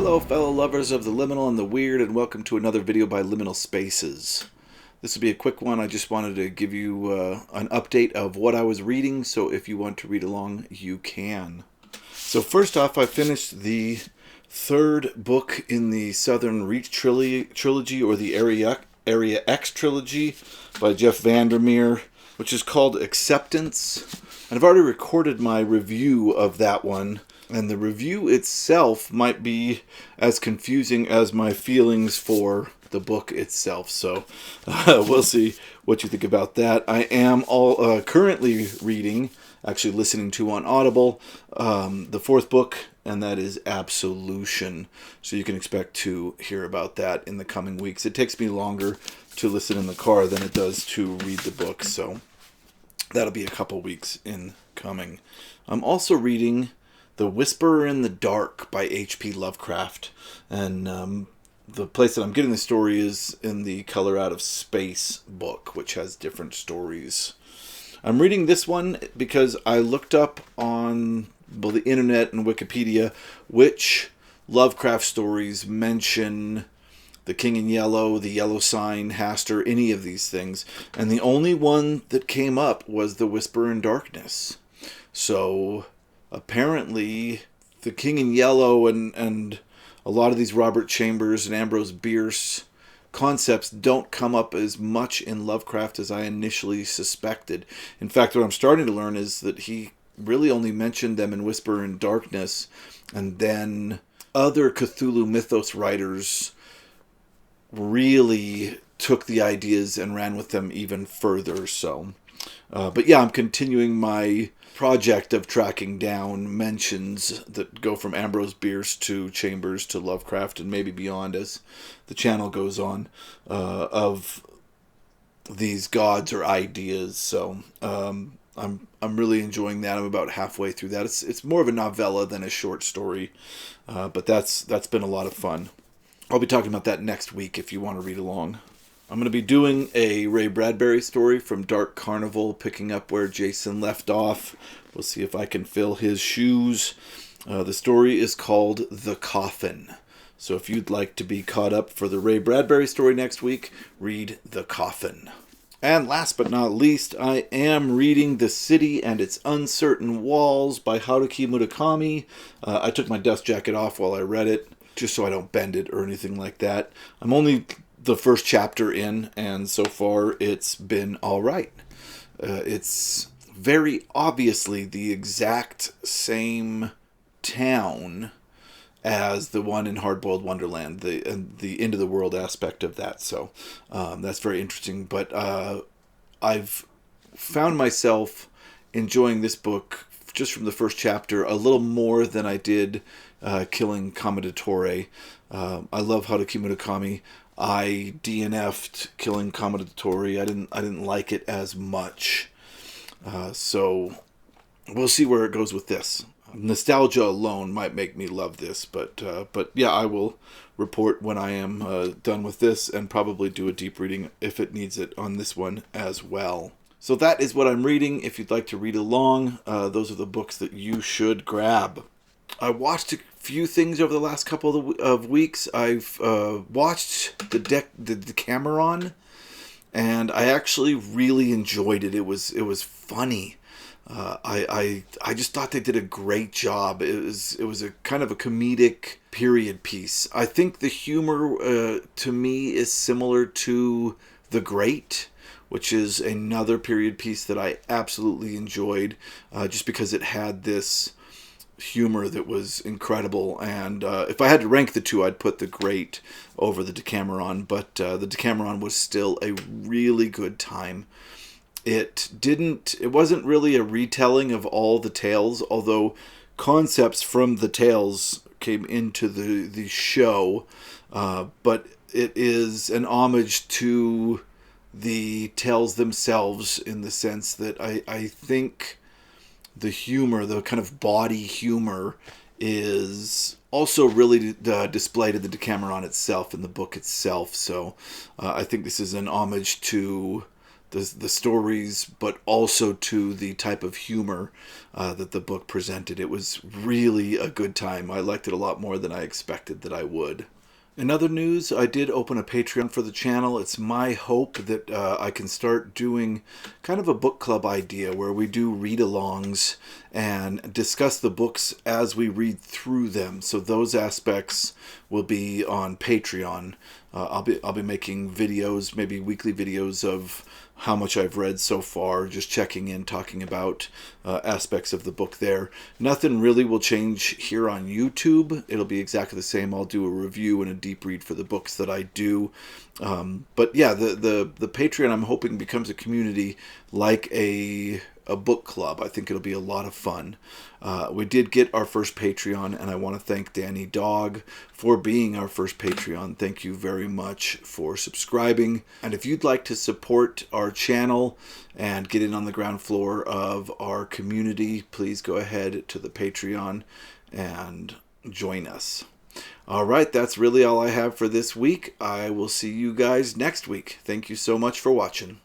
Hello fellow lovers of the liminal and the weird, and welcome to another video by Liminal Spaces. This will be a quick one. I just wanted to give you an update of what I was reading, so if you want to read along, you can. So first off, I finished the third book in the Southern Reach trilogy, or the Area X trilogy by Jeff Vandermeer, which is called Acceptance. And I've already recorded my review of that one. And the review itself might be as confusing as my feelings for the book itself. So we'll see what you think about that. I am currently reading, actually listening to on Audible, the fourth book, and that is Absolution. So you can expect to hear about that in the coming weeks. It takes me longer to listen in the car than it does to read the book. So that'll be a couple weeks in coming. I'm also reading The Whisperer in the Dark by H.P. Lovecraft. And the place that I'm getting the story is in the Color Out of Space book, which has different stories. I'm reading this one because I looked up on the internet and Wikipedia which Lovecraft stories mention the King in Yellow, the Yellow Sign, Hastur, any of these things. And the only one that came up was The Whisperer in Darkness. So apparently, the King in Yellow and a lot of these Robert Chambers and Ambrose Bierce concepts don't come up as much in Lovecraft as I initially suspected. In fact, what I'm starting to learn is that he really only mentioned them in Whisper in Darkness, and then other Cthulhu mythos writers really took the ideas and ran with them even further. But yeah, I'm continuing my project of tracking down mentions that go from Ambrose Bierce to Chambers to Lovecraft and maybe beyond as the channel goes on, of these gods or ideas. So I'm really enjoying that. I'm about halfway through that. It's more of a novella than a short story, but that's been a lot of fun. I'll be talking about that next week if you want to read along. I'm going to be doing a Ray Bradbury story from Dark Carnival, picking up where Jason left off. We'll see if I can fill his shoes. The story is called The Coffin. So if you'd like to be caught up for the Ray Bradbury story next week, read The Coffin. And last but not least, I am reading The City and Its Uncertain Walls by Haruki Murakami. I took my dust jacket off while I read it, just so I don't bend it or anything like that. I'm only the first chapter in, and so far it's been all right. It's very obviously the exact same town as the one in Hardboiled Wonderland, the end of the world aspect of that. So that's very interesting. But I've found myself enjoying this book just from the first chapter a little more than I did Killing Commendatore. I love Haruki Murakami. I DNF'd Killing Commendatore. I didn't like it as much. So we'll see where it goes with this. Nostalgia alone might make me love this, but yeah, I will report when I am done with this, and probably do a deep reading if it needs it on this one as well. So that is what I'm reading. If you'd like to read along, those are the books that you should grab. I watched a few things over the last couple of weeks. I've watched the Decameron, and I actually really enjoyed it. It was funny. I just thought they did a great job. It was a kind of a comedic period piece. I think the humor to me is similar to The Great, which is another period piece that I absolutely enjoyed, just because it had this humor that was incredible. And if I had to rank the two, I'd put The Great over the Decameron, but the Decameron was still a really good time. It wasn't really a retelling of all the tales, although concepts from the tales came into the show, but it is an homage to the tales themselves, in the sense that I think the humor, the kind of body humor, is also really displayed in the Decameron itself, in the book itself. So I think this is an homage to the stories, but also to the type of humor that the book presented. It was really a good time. I liked it a lot more than I expected that I would. In other news, I did open a Patreon for the channel. It's my hope that I can start doing kind of a book club idea where we do read-alongs and discuss the books as we read through them. So those aspects will be on Patreon. I'll be making videos, maybe weekly videos of how much I've read so far, just checking in, talking about aspects of the book there. Nothing really will change here on YouTube. It'll be exactly the same. I'll do a review and a deep read for the books that I do. But yeah, the Patreon, I'm hoping, becomes a community like a book club. I think it'll be a lot of fun. We did get our first Patreon, and I want to thank Danny Dog for being our first Patreon. Thank you very much for subscribing. And if you'd like to support our channel and get in on the ground floor of our community, please go ahead to the Patreon and join us. All right, that's really all I have for this week. I will see you guys next week. Thank you so much for watching.